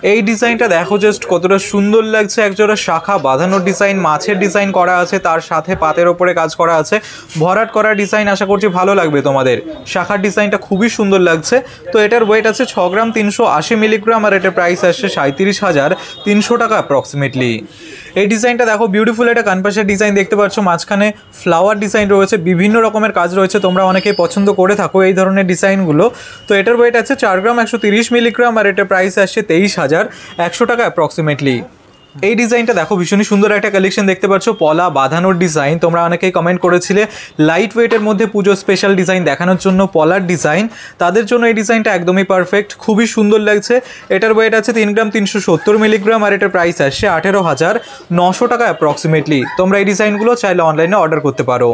এই ডিজাইনটা দেখো জাস্ট কতটা সুন্দর লাগছে, একজোড়া শাখা বাঁধানোর ডিজাইন, মাছের ডিজাইন করা আছে, তার সাথে পাতের ওপরে কাজ করা আছে, ভরাট করা ডিজাইন। আশা করছি ভালো লাগবে তোমাদের। শাখার ডিজাইনটা খুবই সুন্দর লাগছে। তো এটার ওয়েট আছে 6 গ্রাম 380 মিলিগ্রাম, আর এটার প্রাইস আসছে 37,300 টাকা অ্যাপ্রক্সিমেটলি। এই ডিজাইনটা দেখো বিউটিফুল একটা কানপাশের ডিজাইন দেখতে পাচ্ছ, মাঝখানে ফ্লাওয়ার ডিজাইন রয়েছে, বিভিন্ন রকমের কাজ রয়েছে, তোমরা অনেকেই পছন্দ করে থাকো এই ধরনের ডিজাইনগুলো। তো এটার ওয়েট আছে 4 গ্রাম 130 মিলিগ্রাম, আর এটার প্রাইস আসছে 23,100 টাকা অ্যাপ্রক্সিমেটলি। এই ডিজাইনটা দেখো ভীষণই সুন্দর একটা কালেকশন দেখতে পাচ্ছ, পলা বাঁধানোর ডিজাইন। তোমরা অনেকেই কমেন্ট করেছিলে লাইট ওয়েটের মধ্যে পুজো স্পেশাল ডিজাইন দেখানোর জন্য পলার ডিজাইন, তাদের জন্য এই ডিজাইনটা একদমই পারফেক্ট, খুবই সুন্দর লাগছে। এটার ওয়েট আছে 3 গ্রাম 370 মিলিগ্রাম, আর এটার প্রাইস আসছে 18,900 টাকা অ্যাপ্রক্সিমেটলি। তোমরা এই ডিজাইনগুলো চাইলে অনলাইনে অর্ডার করতে পারো।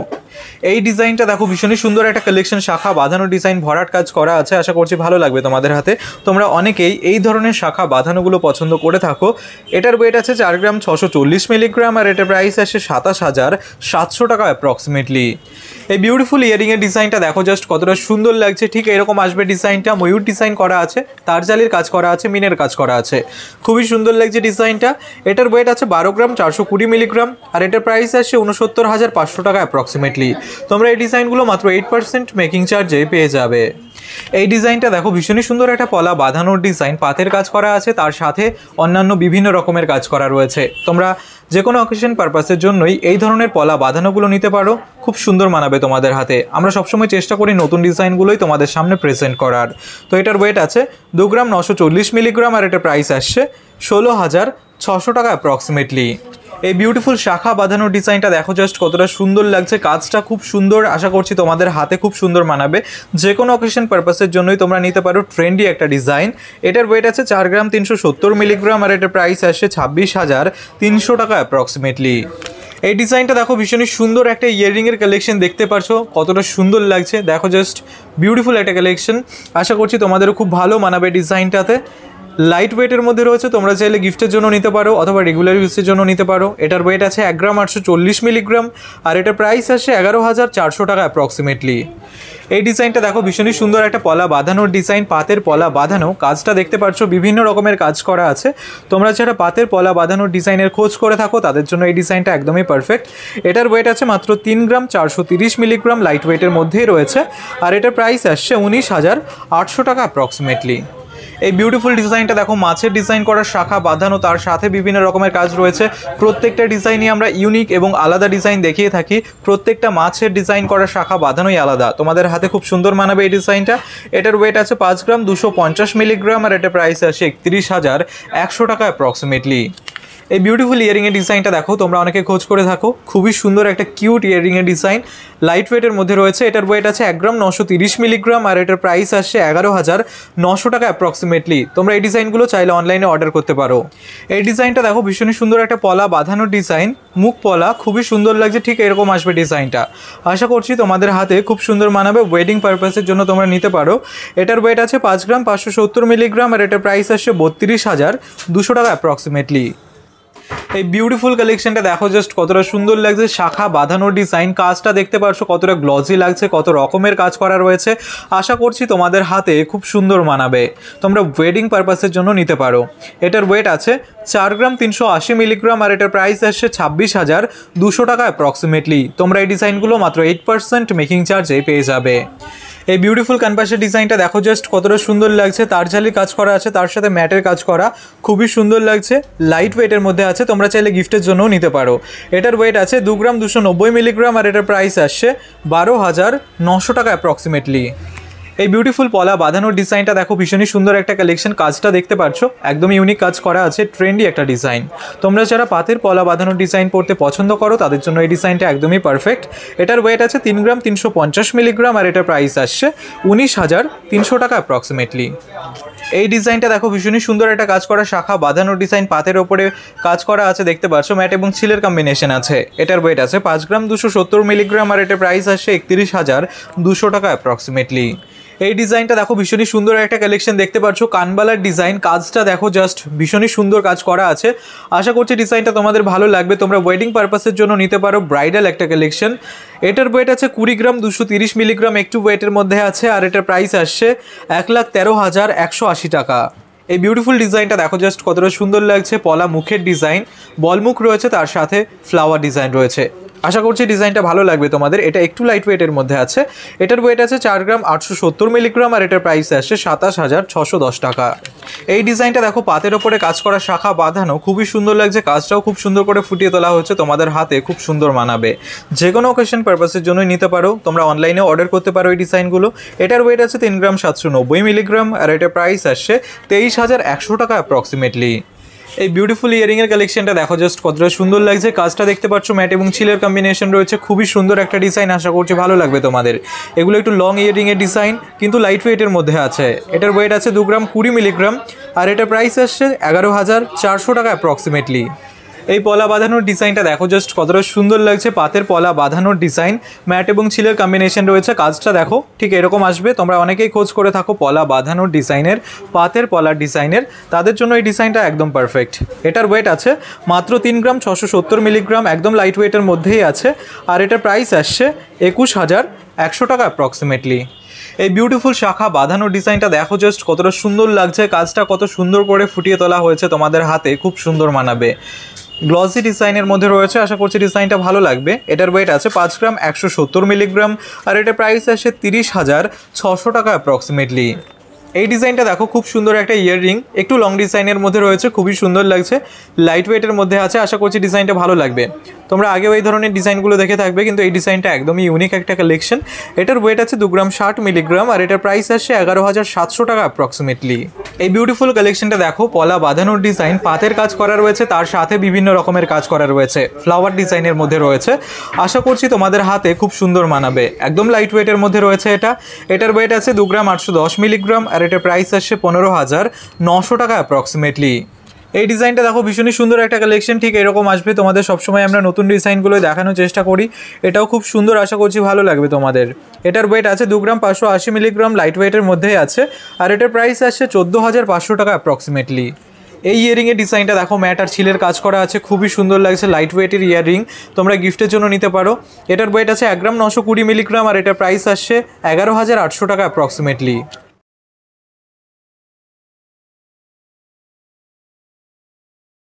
এই ডিজাইনটা দেখো ভীষণই সুন্দর একটা কালেকশন, শাখা বাঁধানো ডিজাইন, ভরাট কাজ করা আছে, আশা করছি ভালো লাগবে তোমাদের হাতে। তোমরা অনেকেই এই ধরনের শাখা বাঁধানোগুলো পছন্দ করে থাকো। এটার ওয়েট আছে 4 গ্রাম 640 মিলিগ্রাম, আর এটার প্রাইস আসে 27,700 টাকা অ্যাপ্রক্সিমেটলি। এই বিউটিফুল ইয়ারিংয়ের ডিজাইনটা দেখো জাস্ট কতটা সুন্দর লাগছে, ঠিক এরকম আসবে ডিজাইনটা। ময়ূর ডিজাইন করা আছে, তারজালির কাজ করা আছে, মিনের কাজ করা আছে, খুবই সুন্দর লাগছে ডিজাইনটা। এটার ওয়েট আছে 12 গ্রাম 420 মিলিগ্রাম, আর এটার প্রাইস আসছে 69,500 টাকা অ্যাপ্রক্সিমেটলি। তোমরা এই ডিজাইনগুলো মাত্র 8% মেকিং চার্জে পেয়ে যাবে। এই ডিজাইনটা দেখো ভীষণই সুন্দর একটা পলা বাঁধানোর ডিজাইন, পাতের কাজ করা আছে, তার সাথে অন্যান্য বিভিন্ন রকমের কাজ করা রয়েছে। তোমরা যে কোনো অকেশন পারপাসের জন্যই এই ধরনের পলা বাঁধানোগুলো নিতে পারো, খুব সুন্দর মানাবে তোমাদের হাতে। আমরা সবসময় চেষ্টা করি নতুন ডিজাইনগুলোই তোমাদের সামনে প্রেজেন্ট করার। তো এটার ওয়েট আছে 2 গ্রাম 940 মিলিগ্রাম, আর এটার প্রাইস আসছে 16,600 টাকা অ্যাপ্রক্সিমেটলি। এই বিউটিফুল শাখা বাঁধানোর ডিজাইনটা দেখো জাস্ট কতটা সুন্দর লাগছে, কাজটা খুব সুন্দর, আশা করছি তোমাদের হাতে খুব সুন্দর মানাবে। যে কোনো অকেশন পারপাসের জন্যই তোমরা নিতে পারো, ট্রেন্ডি একটা ডিজাইন। এটার ওয়েট আছে 4 গ্রাম 370 মিলিগ্রাম, আর এটার প্রাইস আসছে 26,300 টাকা অ্যাপ্রক্সিমেটলি। এই ডিজাইনটা দেখো ভীষণই সুন্দর একটা ইয়াররিংয়ের কালেকশন দেখতে পারছো, কতটা সুন্দর লাগছে দেখো জাস্ট, বিউটিফুল একটা কালেকশন। আশা করছি তোমাদেরও খুব ভালো মানাবে ডিজাইনটাতে। লাইট ওয়েটের মধ্যে রয়েছে, তোমরা চাইলে গিফটের জন্য নিতে পারো অথবা রেগুলার ইউজের জন্য নিতে পারো। এটার ওয়েট আছে 1 গ্রাম 840 মিলিগ্রাম, আর এটার প্রাইস আসে 11,400 টাকা অ্যাপ্রক্সিমেটলি। এই ডিজাইনটা দেখো ভীষণই সুন্দর একটা পলা বাঁধানোর ডিজাইন, পাতের পলা বাঁধানো, কাজটা দেখতে পাচ্ছ বিভিন্ন রকমের কাজ করা আছে। তোমরা যারা পাতের পলা বাঁধানোর ডিজাইনের খোঁজ করে থাকো তাদের জন্য এই ডিজাইনটা একদমই পারফেক্ট। এটার ওয়েট আছে মাত্র 3 গ্রাম 430 মিলিগ্রাম, লাইট ওয়েটের মধ্যেই রয়েছে, আর এটার প্রাইস আসছে 19,800 টাকা অ্যাপ্রক্সিমেটলি। এই বিউটিফুল ডিজাইনটা দেখো, মাছের ডিজাইন করা, শাখা বাঁধানো, তার সাথে বিভিন্ন রকমের কাজ রয়েছে। প্রত্যেকটা ডিজাইনই আমরা ইউনিক এবং আলাদা ডিজাইন দেখিয়ে থাকি। প্রত্যেকটা মাছের ডিজাইন করা, শাখা বাঁধানোই আলাদা, তোমাদের হাতে খুব সুন্দর মানাবে এই ডিজাইনটা। এটার ওয়েট আছে 5 গ্রাম 250 মিলিগ্রাম, আর এটার প্রাইস আসে 31,100 টাকা অ্যাপ্রক্সিমেটলি। এই বিউটিফুল ইয়ারিংয়ের ডিজাইনটা দেখো, তোমরা অনেকে খোঁজ করে থাকো, খুবই সুন্দর একটা কিউট ইয়ারিংয়ের ডিজাইন, লাইট ওয়েটের মধ্যে রয়েছে। এটার ওয়েট আছে 1 গ্রাম 930 মিলিগ্রাম, আর এটার প্রাইস আসছে 11,900 টাকা অ্যাপ্রক্সিমেটলি। তোমরা এই ডিজাইনগুলো চাইলে অনলাইনে অর্ডার করতে পারো। এই ডিজাইনটা দেখো ভীষণই সুন্দর একটা পলা বাঁধানোর ডিজাইন, মুখ পলা, খুবই সুন্দর লাগছে, ঠিক এরকম আসবে ডিজাইনটা। আশা করছি তোমাদের হাতে খুব সুন্দর মানাবে, ওয়েডিং পারপাসের জন্য তোমরা নিতে পারো। এটার ওয়েট আছে 5 গ্রাম 570 মিলিগ্রাম, আর এটার প্রাইস আসছে 32,200 টাকা অ্যাপ্রক্সিমেটলি। এই বিউটিফুল কালেকশনটা দেখো জাস্ট কতটা সুন্দর লাগছে, শাখা বাঁধানোর ডিজাইন, কাজটা দেখতে পাচ্ছ কতটা গ্লজি লাগছে, কত রকমের কাজ করা রয়েছে। আশা করছি তোমাদের হাতে খুব সুন্দর মানাবে, তোমরা ওয়েডিং পারপাসের জন্য নিতে পারো। এটার ওয়েট আছে 4 গ্রাম 380 মিলিগ্রাম, আর এটার প্রাইস আসছে 26,200 টাকা অ্যাপ্রক্সিমেটলি। তোমরা এই ডিজাইনগুলো মাত্র 8% মেকিং চার্জে পেয়ে যাবে। এই বিউটিফুল ক্যানভাসের ডিজাইনটা দেখো জাস্ট কতটা সুন্দর লাগছে, তারজালি কাজ করা আছে, তার সাথে ম্যাটের কাজ করা, খুবই সুন্দর লাগছে, লাইট ওয়েটের মধ্যে আছে, তোমরা চাইলে গিফটের জন্যও নিতে পারো। এটার ওয়েট আছে 2 গ্রাম 290 মিলিগ্রাম, আর এটার প্রাইস আসছে 12,900 টাকা অ্যাপ্রক্সিমেটলি। এই বিউটিফুল পলা বাঁধানোর ডিজাইনটা দেখো ভীষণই সুন্দর একটা কালেকশন, কাজটা দেখতে পাচ্ছ একদম ইউনিক কাজ করা আছে, ট্রেন্ডি একটা ডিজাইন। তোমরা যারা পাতের পলা বাঁধানোর ডিজাইন পড়তে পছন্দ করো তাদের জন্য এই ডিজাইনটা একদমই পারফেক্ট। এটার ওয়েট আছে 3 গ্রাম 350 মিলিগ্রাম, আর এটার প্রাইস আসছে 19,300 টাকা অ্যাপ্রক্সিমেটলি। এই ডিজাইনটা দেখো ভীষণই সুন্দর একটা কাজ করা, শাখা বাঁধানোর ডিজাইন, পাতের ওপরে কাজ করা আছে, দেখতে পাচ্ছ ম্যাট এবং ছিলের কম্বিনেশন আছে। এটার ওয়েট আছে 5 গ্রাম 270 মিলিগ্রাম, আর এটার প্রাইস আসছে 31,200 টাকা অ্যাপ্রক্সিমেটলি। এই ডিজাইনটা দেখো ভীষণই সুন্দর একটা কালেকশন দেখতে পাচ্ছ, কানবালার ডিজাইন, কাজটা দেখো জাস্ট ভীষণই সুন্দর কাজ করা আছে। আশা করছি ডিজাইনটা তোমাদের ভালো লাগবে, তোমরা ওয়েডিং পারপাসের জন্য নিতে পারো, ব্রাইডাল একটা কালেকশন। এটার ওয়েট আছে 20 গ্রাম 230 মিলিগ্রাম, একটু ওয়েটের মধ্যে আছে, আর এটার প্রাইস আসছে 1,13,180 টাকা। এই বিউটিফুল ডিজাইনটা দেখো জাস্ট কতটা সুন্দর লাগছে। পলা মুখের ডিজাইন, বল মুখ রয়েছে, তার সাথে ফ্লাওয়ার ডিজাইন রয়েছে। আশা করছি ডিজাইনটা ভালো লাগবে তোমাদের। এটা একটু লাইট ওয়েটের মধ্যে আছে। এটার ওয়েট আছে 4 গ্রাম 870 মিলিগ্রাম আর এটার প্রাইস আসছে 27,610 টাকা। এই ডিজাইনটা দেখো পাতের ওপরে কাজ করা, শাখা বাঁধানো, খুবই সুন্দর লাগছে। কাজটাও খুব সুন্দর করে ফুটিয়ে তোলা হচ্ছে, তোমাদের হাতে খুব সুন্দর মানাবে। যে কোনো অকেশন পারপাসের জন্যই নিতে পারো। তোমরা অনলাইনে অর্ডার করতে পারো এই ডিজাইনগুলো। এটার ওয়েট আছে 3 গ্রাম 790 মিলিগ্রাম আর এটার প্রাইস আসছে 23,100 টাকা অ্যাপ্রক্সিমেটলি। এই বিউটিফুল ইয়ারিংয়ের কালেকশনটা দেখো জাস্ট কতটা সুন্দর লাগছে। কাজটা দেখতে পাচ্ছ ম্যাট এবং ছিলের কম্বিনেশন রয়েছে, খুবই সুন্দর একটা ডিজাইন। আশা করছি ভালো লাগবে তোমাদের। এগুলো একটু লং ইয়ারিংয়ের ডিজাইন, কিন্তু লাইট ওয়েটের মধ্যে আছে। এটার ওয়েট আছে 2 গ্রাম 20 মিলিগ্রাম আর এটার প্রাইস আসছে 11,400 টাকা অ্যাপ্রক্সিমেটলি। এই পলা বাঁধানোর ডিজাইনটা দেখো জাস্ট কতটা সুন্দর লাগছে। পাতের পলা বাঁধানোর ডিজাইন, ম্যাট এবং ছিলের কম্বিনেশন রয়েছে। কাজটা দেখো ঠিক এরকম আসবে। তোমরা অনেকেই খোঁজ করে থাকো পলা বাঁধানোর ডিজাইনের, পাতের পলার ডিজাইনের, তাদের জন্য এই ডিজাইনটা একদম পারফেক্ট। এটার ওয়েট আছে মাত্র 3 গ্রাম 670 মিলিগ্রাম, একদম লাইট ওয়েটের মধ্যেই আছে আর এটার প্রাইস আসছে 21,100 টাকা অ্যাপ্রক্সিমেটলি। এই বিউটিফুল শাখা বাঁধানোর ডিজাইনটা দেখো জাস্ট কতটা সুন্দর লাগছে। কাজটা কত সুন্দর করে ফুটিয়ে তোলা হয়েছে, তোমাদের হাতে খুব সুন্দর মানাবে। গ্লসি ডিজাইনের মধ্যে রয়েছে। আশা করছি ডিজাইনটা ভালো লাগবে। এটার ওয়েট আছে 5 গ্রাম 170 মিলিগ্রাম আর এটার প্রাইস আসে 30,600 টাকা অ্যাপ্রক্সিমেটলি। এই ডিজাইনটা দেখো খুব সুন্দর একটা ইয়াররিং, একটু লং ডিজাইনের মধ্যে রয়েছে, খুবই সুন্দর লাগছে। লাইট ওয়েটের মধ্যে আছে। আশা করছি ডিজাইনটা ভালো লাগবে। তোমরা আগেও এই ধরনের ডিজাইনগুলো দেখে থাকবে, কিন্তু এই ডিজাইনটা একদমই ইউনিক একটা কালেকশন। এটার ওয়েট আছে 2 গ্রাম 60 মিলিগ্রাম আর এটার প্রাইস আসছে 11,700 টাকা অ্যাপ্রক্সিমেটলি। এই বিউটিফুল কালেকশনটা দেখো পলা বাঁধানোর ডিজাইন, পাতের কাজ করা রয়েছে, তার সাথে বিভিন্ন রকমের কাজ করা রয়েছে, ফ্লাওয়ার ডিজাইনের মধ্যে রয়েছে। আশা করছি তোমাদের হাতে খুব সুন্দর মানাবে। একদম লাইট ওয়েটের মধ্যে রয়েছে এটা। এটার ওয়েট আছে 2 গ্রাম 810 মিলিগ্রাম আর এটার প্রাইস আসছে 15,900 টাকা অ্যাপ্রক্সিমেটলি। এই ডিজাইনটা দেখো ভীষণই সুন্দর একটা কালেকশন, ঠিক এরকম আসবে। তোমাদের সবসময় আমরা নতুন ডিজাইনগুলো দেখানোর চেষ্টা করি। এটাও খুব সুন্দর, আশা করছি ভালো লাগবে তোমাদের। এটার ওয়েট আছে 2 গ্রাম 580 মিলিগ্রাম, লাইট ওয়েটের মধ্যেই আছে আর এটার প্রাইস আসছে 14,500 টাকা অ্যাপ্রক্সিমেটলি। এই ইয়ারিংয়ের ডিজাইনটা দেখো ম্যাট আর ছিলের কাজ করা আছে, খুবই সুন্দর লাগছে। লাইট ওয়েটের ইয়ারিং, তোমরা গিফটের জন্য নিতে পারো। এটার ওয়েট আছে 1 গ্রাম 920 মিলিগ্রাম আর এটার প্রাইস আসছে 11,800 টাকা অ্যাপ্রক্সিমেটলি।